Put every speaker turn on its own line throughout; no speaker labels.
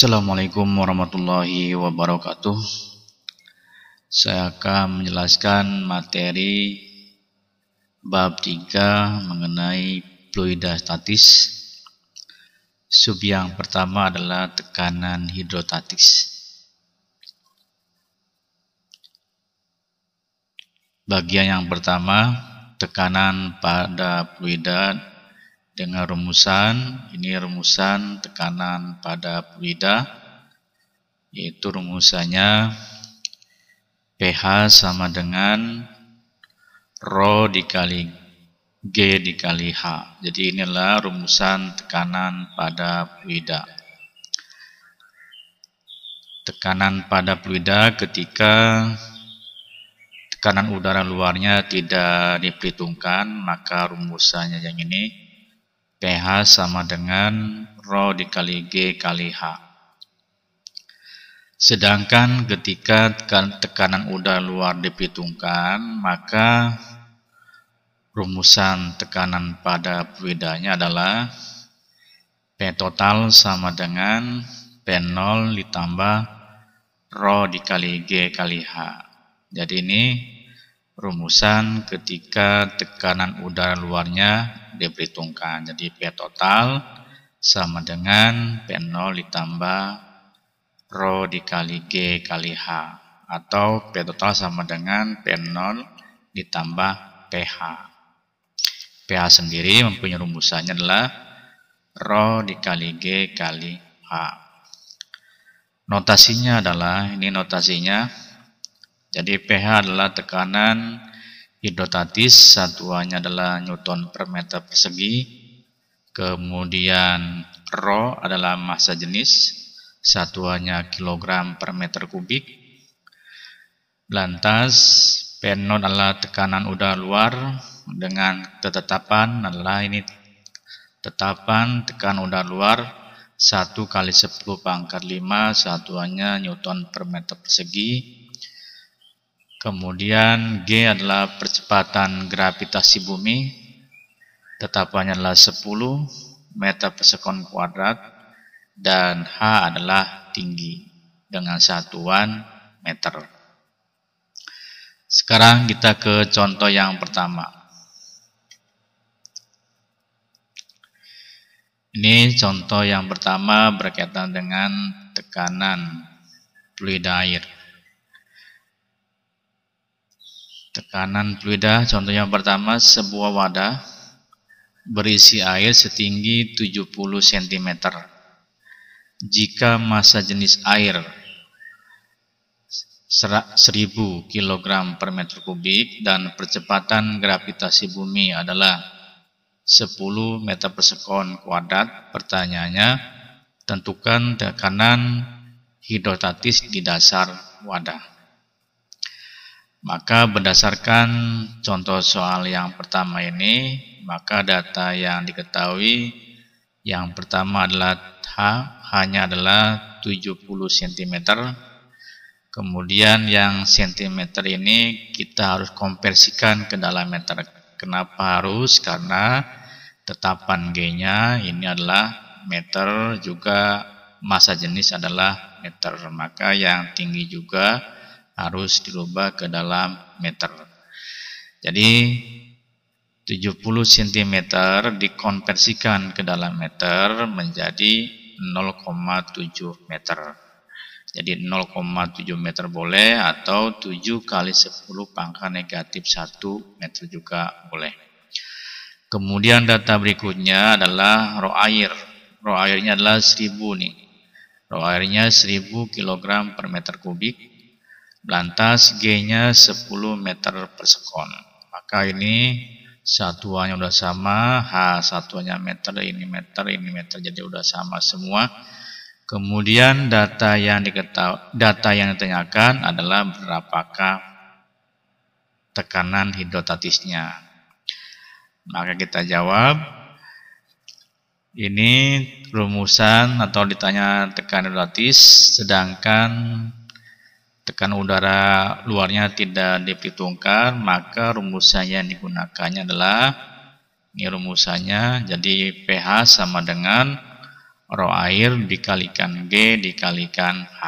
Assalamualaikum warahmatullahi wabarakatuh. Saya akan menjelaskan materi bab 3 mengenai fluida statis. Sub yang pertama adalah tekanan hidrostatis. Bagian yang pertama, tekanan pada fluida dengan rumusan. Ini rumusan tekanan pada fluida, yaitu rumusannya pH sama dengan Rho dikali G dikali H. Jadi inilah rumusan tekanan pada fluida. Tekanan pada fluida ketika tekanan udara luarnya tidak diperhitungkan, maka rumusannya yang ini pH sama dengan Rho dikali G kali H. Sedangkan ketika tekanan udara luar diperhitungkan, maka rumusan tekanan pada fluidanya adalah P total sama dengan P0 ditambah Rho dikali G kali H. Jadi ini rumusan ketika tekanan udara luarnya diperhitungkan. Jadi P total sama dengan P0 ditambah Rho dikali G kali H, atau P total sama dengan P0 ditambah pH. pH sendiri mempunyai rumusannya adalah Rho dikali G kali H. Notasinya adalah, ini notasinya, jadi pH adalah tekanan hidrostatis, satuannya adalah Newton per meter persegi. Kemudian Rho adalah massa jenis, satuannya kilogram per meter kubik. Lantas P0 adalah tekanan udara luar dengan ketetapan adalah ini tetapan tekanan udara luar 1 kali 10 pangkat 5, satuannya Newton per meter persegi. Kemudian G adalah percepatan gravitasi bumi, tetapannya adalah 10 meter per sekon kuadrat, dan H adalah tinggi dengan satuan meter. Sekarang kita ke contoh yang pertama. Ini contoh yang pertama berkaitan dengan tekanan fluida air. Tekanan fluida, contoh yang pertama, sebuah wadah berisi air setinggi 70 cm. Jika massa jenis air 1000 kg per meter kubik dan percepatan gravitasi bumi adalah 10 meter per sekon kuadrat, pertanyaannya, tentukan tekanan hidrostatis di dasar wadah. Maka berdasarkan contoh soal yang pertama ini, maka data yang diketahui yang pertama adalah H-nya adalah 70 cm. Kemudian yang cm ini kita harus konversikan ke dalam meter. Kenapa harus? Karena tetapan G-nya ini adalah meter, juga massa jenis adalah meter. Maka yang tinggi juga harus dirubah ke dalam meter. Jadi 70 cm dikonversikan ke dalam meter menjadi 0,7 meter. Jadi 0,7 meter boleh, atau 7 kali 10 pangkat negatif 1 meter juga boleh. Kemudian data berikutnya adalah Rho air. Rho airnya adalah 1000 nih. Rho airnya 1000 kg per meter kubik. Lantas G-nya 10 meter per sekon. Maka ini satuannya udah sama, H satuannya meter, ini meter, ini meter, jadi udah sama semua. Kemudian data yang ditanyakan adalah berapakah tekanan hidrostatisnya. Maka kita jawab, ini rumusan atau ditanya tekanan hidrostatis, sedangkan tekanan udara luarnya tidak diperhitungkan, maka rumusan yang digunakannya adalah, ini rumusannya, jadi pH sama dengan rho air dikalikan G dikalikan H.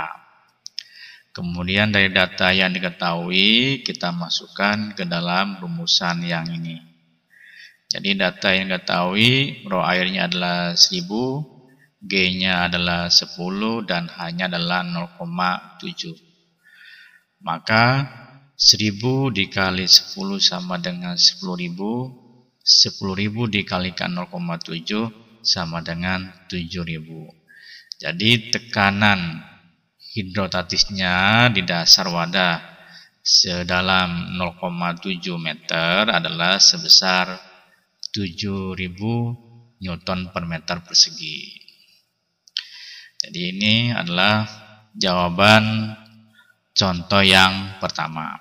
Kemudian dari data yang diketahui kita masukkan ke dalam rumusan yang ini. Jadi data yang diketahui rho airnya adalah 1000, G-nya adalah 10 dan H-nya adalah 0,7. Maka 1000 dikali 10 sama dengan 10.000. 10.000 dikalikan 0,7 sama dengan 7.000. Jadi tekanan hidrostatisnya di dasar wadah sedalam 0,7 meter adalah sebesar 7.000 Newton per meter persegi. Jadi ini adalah jawaban contoh yang pertama.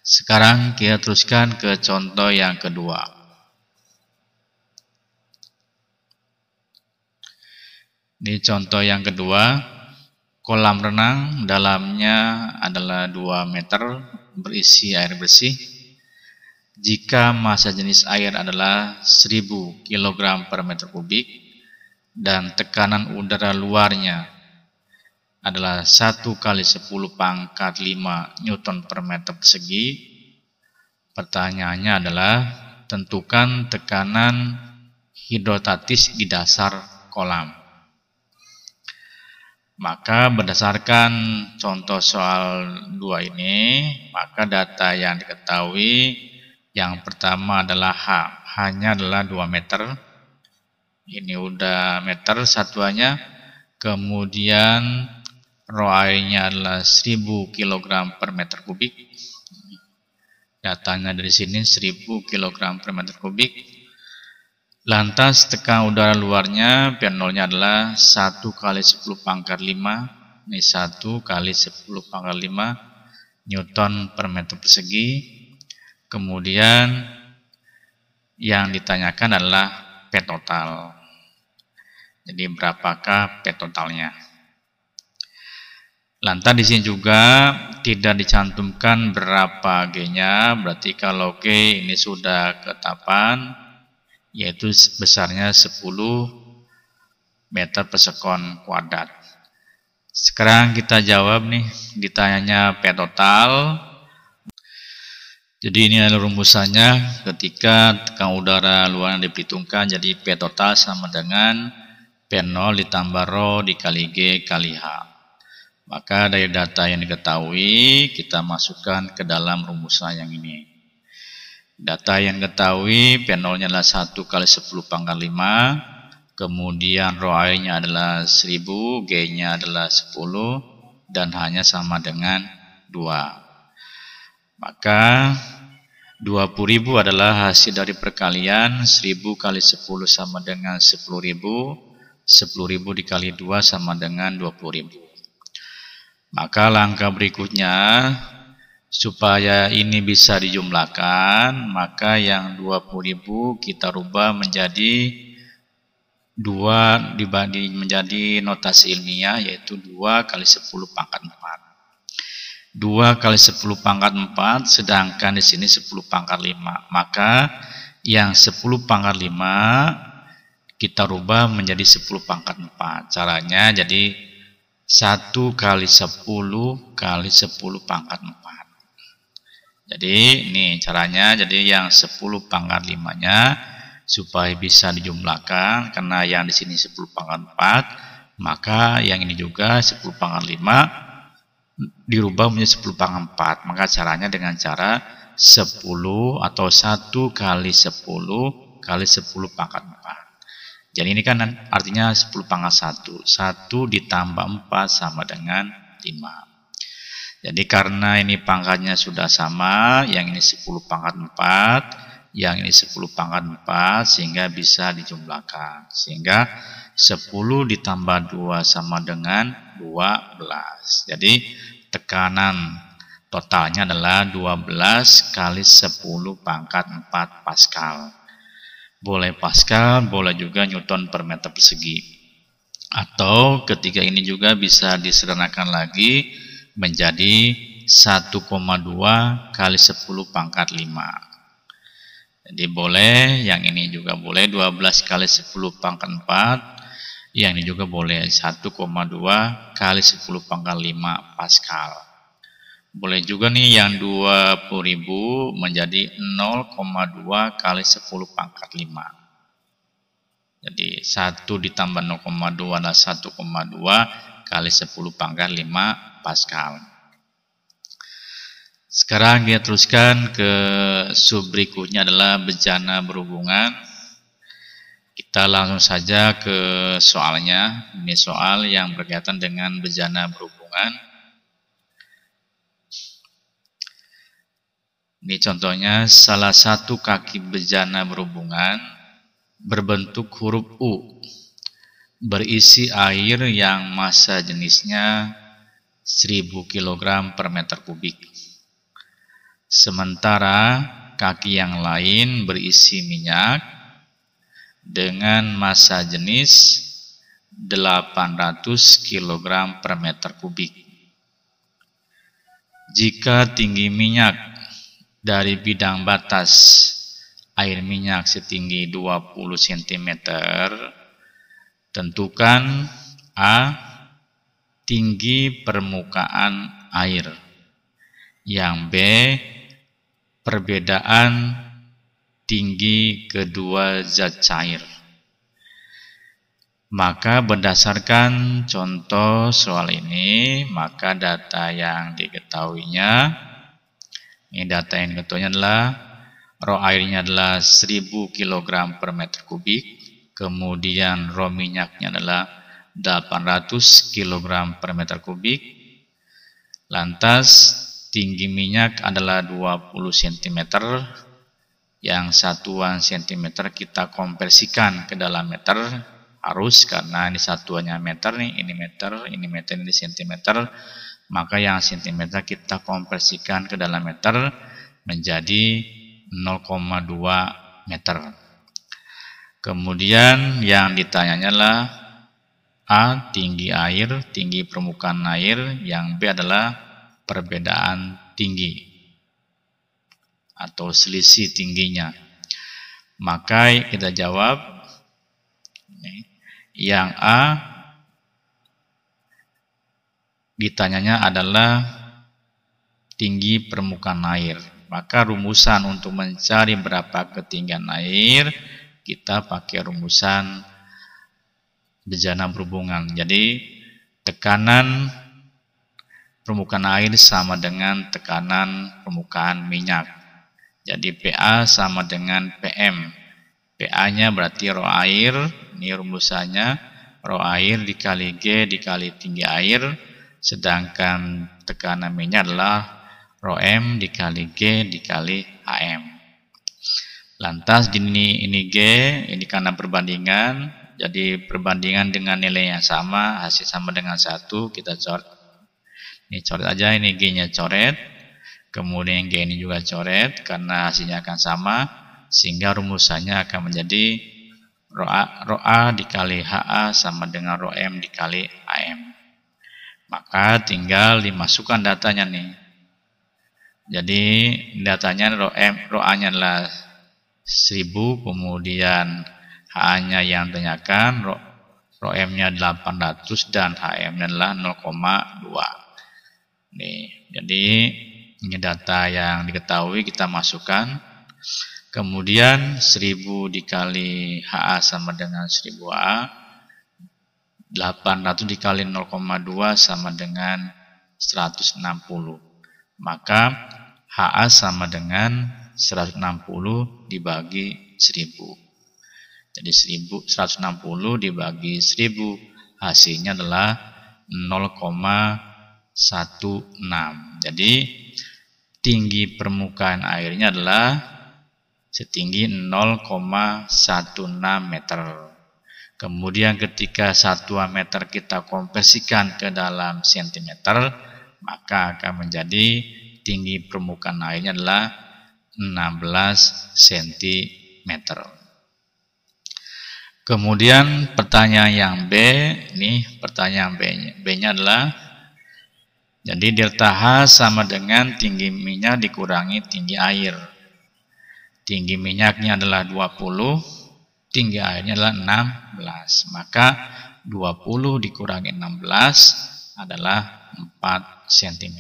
Sekarang kita teruskan ke contoh yang kedua. Di contoh yang kedua, kolam renang dalamnya adalah 2 meter berisi air bersih. Jika massa jenis air adalah 1000 kg per meter kubik dan tekanan udara luarnya adalah 1 kali 10 pangkat 5 Newton per meter persegi. Pertanyaannya adalah tentukan tekanan hidrostatis di dasar kolam. Maka berdasarkan contoh soal 2 ini, maka data yang diketahui yang pertama adalah H. H-nya adalah 2 meter. Ini udah meter satuannya. Kemudian rho airnya adalah 1000 kg per meter kubik. Datanya dari sini 1000 kg per meter kubik. Lantas tekanan udara luarnya P0-nya adalah 1 kali 10 pangkat 5. Ini 1 kali 10 pangkat 5 Newton per meter persegi. Kemudian yang ditanyakan adalah P total. Jadi berapakah P totalnya? Lantas di sini juga tidak dicantumkan berapa G-nya, berarti kalau G ini sudah ketetapan, yaitu besarnya 10 meter per sekon kuadrat. Sekarang kita jawab nih, ditanyanya P total. Jadi ini adalah rumusannya ketika tekanan udara luar yang diperhitungkan, jadi P total sama dengan P0 ditambah rho dikali G kali H. Maka dari data yang diketahui kita masukkan ke dalam rumusan yang ini. Data yang diketahui P0-nya adalah 1 kali 10 pangkat 5. Kemudian rho airnya adalah 1000, G-nya adalah 10 dan H-nya sama dengan 2. Maka 20.000 adalah hasil dari perkalian 1000 kali 10 sama dengan 10.000. 10.000 dikali 2 sama dengan 20.000. Maka langkah berikutnya supaya ini bisa dijumlahkan, maka yang 20.000 kita rubah menjadi 2 dibagi menjadi notasi ilmiah, yaitu 2 kali 10 pangkat 4. 2 kali 10 pangkat 4, sedangkan di sini 10 pangkat 5. Maka yang 10 pangkat 5 kita rubah menjadi 10 pangkat 4. Caranya jadi 1 kali 10 kali 10 pangkat 4. Jadi ini caranya, jadi yang 10 pangkat 5-nya supaya bisa dijumlahkan, karena yang di sini 10 pangkat 4, maka yang ini juga 10 pangkat 5 dirubah menjadi 10 pangkat 4. Maka caranya dengan cara 10 atau 1 kali 10 kali 10 pangkat 4. Jadi ini kan artinya 10 pangkat 1. 1 ditambah 4 sama dengan 5. Jadi karena ini pangkatnya sudah sama, yang ini 10 pangkat 4, yang ini 10 pangkat 4, sehingga bisa dijumlahkan. Sehingga 10 ditambah 2 sama dengan 12. Jadi tekanan totalnya adalah 12 kali 10 pangkat 4 Pascal. Boleh Pascal, boleh juga Newton per meter persegi. Atau ketiga ini juga bisa disederhanakan lagi menjadi 1,2 kali 10 pangkat 5. Jadi boleh, yang ini juga boleh 12 kali 10 pangkat 4 Yang ini juga boleh 1,2 kali 10 pangkat 5 Pascal. Boleh juga nih yang 20.000 menjadi 0,2 kali 10 pangkat 5. Jadi 1 ditambah 0,2 adalah 1,2 kali 10 pangkat 5 Pascal. Sekarang kita teruskan ke sub berikutnya adalah bejana berhubungan. Kita langsung saja ke soalnya. Ini soal yang berkaitan dengan bejana berhubungan. Ini contohnya, salah satu kaki bejana berhubungan berbentuk huruf U, berisi air yang massa jenisnya 1000 kg per meter kubik. Sementara kaki yang lain berisi minyak dengan massa jenis 800 kg per meter kubik. Jika tinggi minyak dari bidang batas air minyak setinggi 20 cm, tentukan A. Tinggi permukaan air, yang B. Perbedaan tinggi kedua zat cair. Maka berdasarkan contoh soal ini, maka data yang diketahuinya, ini data yang diketahuinya adalah rho airnya adalah 1000 kg per meter kubik, kemudian rho minyaknya adalah 800 kg per meter kubik, lantas tinggi minyak adalah 20 cm, yang satuan cm kita konversikan ke dalam meter, harus karena ini satuannya meter nih, ini meter, ini meter, ini cm, maka yang cm kita konversikan ke dalam meter menjadi 0,2 meter. Kemudian yang ditanyanya adalah A. Tinggi air, tinggi permukaan air, yang B adalah perbedaan tinggi atau selisih tingginya. Maka kita jawab yang A ditanyanya adalah tinggi permukaan air. Maka rumusan untuk mencari berapa ketinggian air, kita pakai rumusan bejana berhubungan. Jadi tekanan permukaan air sama dengan tekanan permukaan minyak. Jadi PA sama dengan PM. PA-nya berarti rho air, ini rumusannya, rho air dikali G dikali tinggi air, sedangkan tekanan minyak adalah rho M dikali G dikali HM. Lantas ini G, ini karena perbandingan, jadi perbandingan dengan nilai yang sama, hasil sama dengan 1, kita coret. Ini coret aja, ini G-nya coret, kemudian G ini juga coret karena hasilnya akan sama, sehingga rumusannya akan menjadi rho A dikali HA sama dengan rho M dikali AM. Maka tinggal dimasukkan datanya nih. Jadi datanya rho A-nya adalah 1000, kemudian HA-nya yang ditanyakan, rho M-nya 800 dan HM-nya adalah 0,2. Nih, jadi ini data yang diketahui kita masukkan. Kemudian 1000 dikali HA sama dengan 1000A, 800 dikali 0,2 sama dengan 160. Maka HA sama dengan 160 dibagi 1000. Jadi 160 dibagi 1000, hasilnya adalah 0,16. Jadi tinggi permukaan airnya adalah setinggi 0,16 meter. Kemudian ketika satuan meter kita konversikan ke dalam sentimeter, maka akan menjadi tinggi permukaan airnya adalah 16 cm. Kemudian pertanyaan yang B, ini pertanyaan B-nya adalah, jadi delta H sama dengan tinggi minyak dikurangi tinggi air. Tinggi minyaknya adalah 20, tinggi airnya adalah 16. Maka 20 dikurangi 16 adalah 4 cm.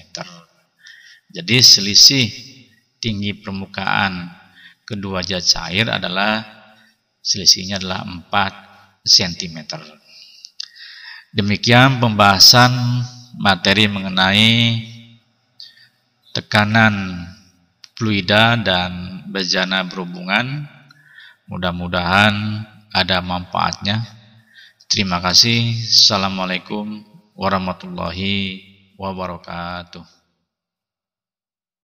Jadi selisih tinggi permukaan kedua zat cair adalah selisihnya adalah 4 cm. Demikian pembahasan materi mengenai tekanan fluida dan bejana berhubungan. Mudah-mudahan ada manfaatnya. Terima kasih. Assalamualaikum warahmatullahi wabarakatuh.